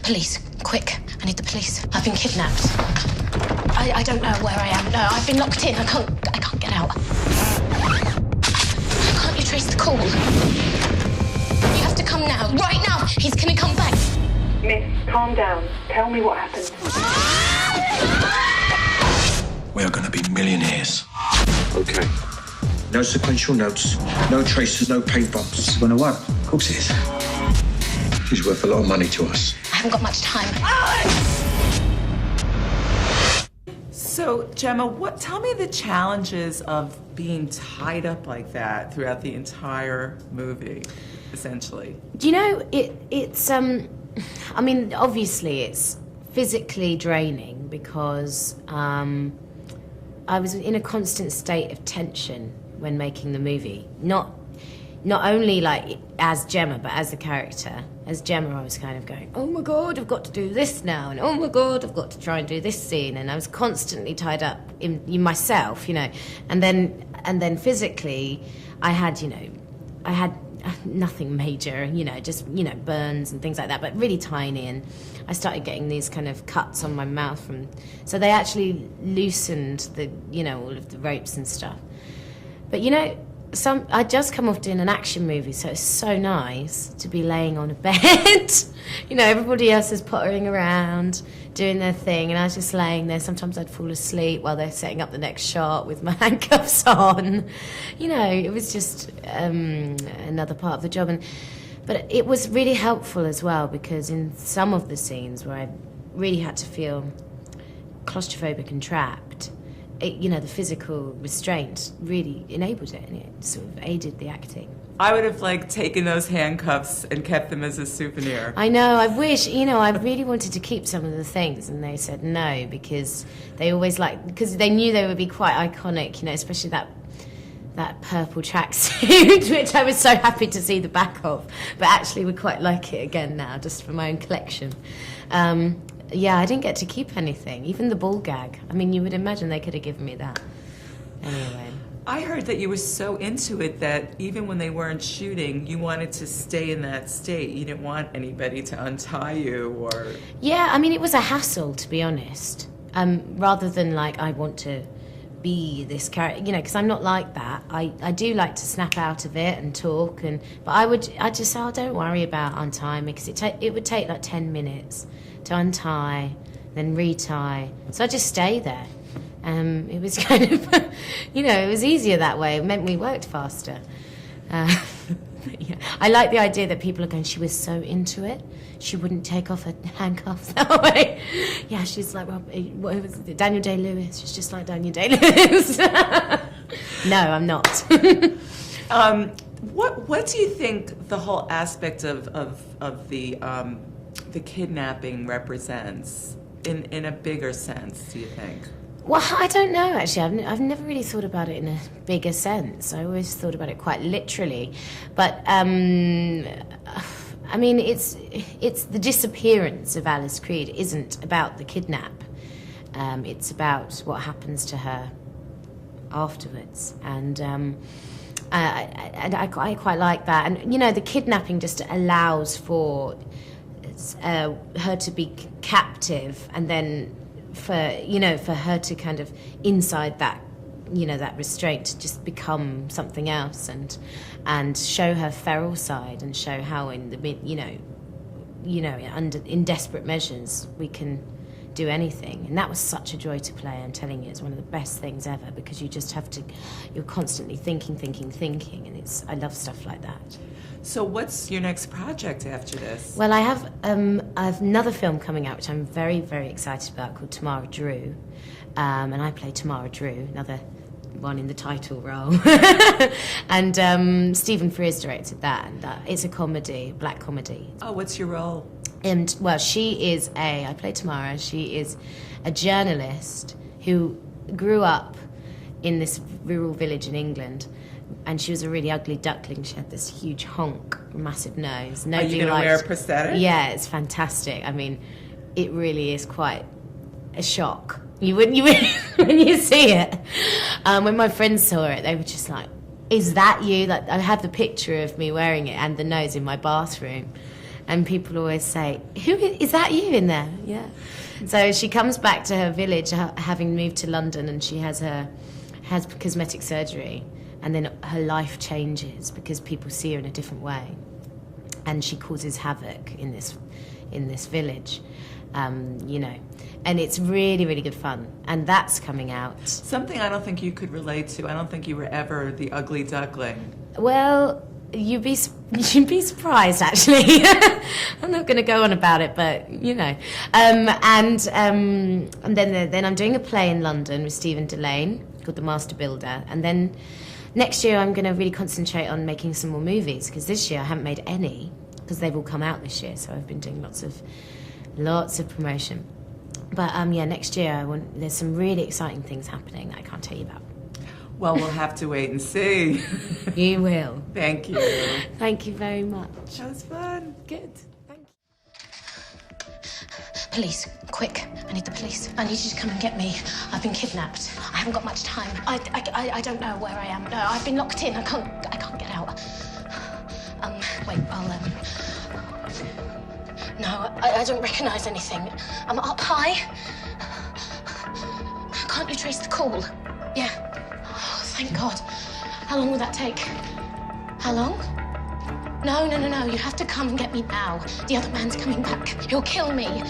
Police, quick. I need the police. I've been kidnapped. I don't know where I am. No, I've been locked in. I can't get out. Can't you trace the call? You have to come now. Right now. He's gonna come back. Miss, calm down. Tell me what happened. We are going to be millionaires. Okay. No sequential notes, no traces, no paint bumps. It's going to work. Of course it is. She's worth a lot of money to us. I haven't got much time. So, Gemma, tell me the challenges of being tied up like that throughout the entire movie, essentially. Do you know, it's I mean, obviously it's physically draining because I was in a constant state of tension when making the movie. Not only like as Gemma, but as the character. As Gemma, I was kind of going, oh my God, I've got to do this now, and oh my God, I've got to try and do this scene, and I was constantly tied up in myself, you know. And then physically, I had nothing major, you know, just, you know, burns and things like that, but really tiny, and I started getting these kind of cuts on my mouth so they actually loosened all of the ropes and stuff. But, you know, I'd just come off doing an action movie, so it's so nice to be laying on a bed. You know, everybody else is pottering around, doing their thing, and I was just laying there. Sometimes I'd fall asleep while they're setting up the next shot with my handcuffs on. You know, it was just another part of the job. But it was really helpful as well, because in some of the scenes where I really had to feel claustrophobic and trapped, the physical restraint really enabled it, and it sort of aided the acting. I would have taken those handcuffs and kept them as a souvenir. I know, I wish, I really wanted to keep some of the things, and they said no, because they always because they knew they would be quite iconic, especially that purple tracksuit, which I was so happy to see the back of, but actually would quite like it again now, just for my own collection. Yeah, I didn't get to keep anything, even the ball gag. I mean, you would imagine they could have given me that. Anyway. I heard that you were so into it that even when they weren't shooting, you wanted to stay in that state. You didn't want anybody to untie you or... Yeah, I mean, it was a hassle, to be honest. Rather than I want to be this character, because I'm not like that. I do like to snap out of it and talk, but I just say, don't worry about untying me, because it would take 10 minutes to untie, then retie. So I just stay there. It was kind of, it was easier that way. It meant we worked faster. Yeah. I like the idea that people are going, she was so into it, she wouldn't take off her handcuffs that way. Yeah, she's like, what was it, Daniel Day-Lewis? She's just like Daniel Day-Lewis. No, I'm not. What do you think the whole aspect of the kidnapping represents in a bigger sense, do you think? Well, I don't know, actually. I've never really thought about it in a bigger sense. I always thought about it quite literally. But, I mean, it's the disappearance of Alice Creed isn't about the kidnap. It's about what happens to her afterwards. And I quite like that. And, the kidnapping just allows for her to be captive, and then for her to kind of inside that that restraint to just become something else, and show her feral side, and show how in desperate measures we can do anything. And that was such a joy to play. I'm telling you, it's one of the best things ever, because you're constantly thinking, and I love stuff like that. So what's your next project after this? Well, I have another film coming out, which I'm very, very excited about, called Tamara Drew. And I play Tamara Drew, another one in the title role. And Stephen Frears directed that, and it's a comedy, black comedy. Oh, what's your role? And, well, I play Tamara. She is a journalist who grew up in this rural village in England. And she was a really ugly duckling. She had this huge honk, massive nose. Are you going to wear a prosthetic? Yeah, it's fantastic. I mean, it really is quite a shock. You wouldn't when you see it. When my friends saw it, they were just like, "Is that you?" I have the picture of me wearing it and the nose in my bathroom. And people always say, is that you in there? Yeah. So she comes back to her village having moved to London, and she has cosmetic surgery, and then her life changes because people see her in a different way, and she causes havoc in this village, you know, and it's really, really good fun, and that's coming out. Something I don't think you could relate to. I don't think you were ever the ugly duckling. Well, you'd be surprised, actually. I'm not going to go on about it, but you know. And then I'm doing a play in London with Stephen Delane called The Master Builder, and then next year I'm going to really concentrate on making some more movies, because this year I haven't made any because they've all come out this year. So I've been doing lots of promotion. But yeah, next year there's some really exciting things happening that I can't tell you about. Well, we'll have to wait and see. You will. Thank you. Thank you very much. That was fun. Good. Thank you. Police, quick. I need the police. I need you to come and get me. I've been kidnapped. I haven't got much time. I don't know where I am. No, I've been locked in. I can't get out. Wait, No, I don't recognize anything. I'm up high. Can't you trace the call? Yeah. Oh, thank God. How long will that take? How long? No. You have to come and get me now. The other man's coming back. He'll kill me.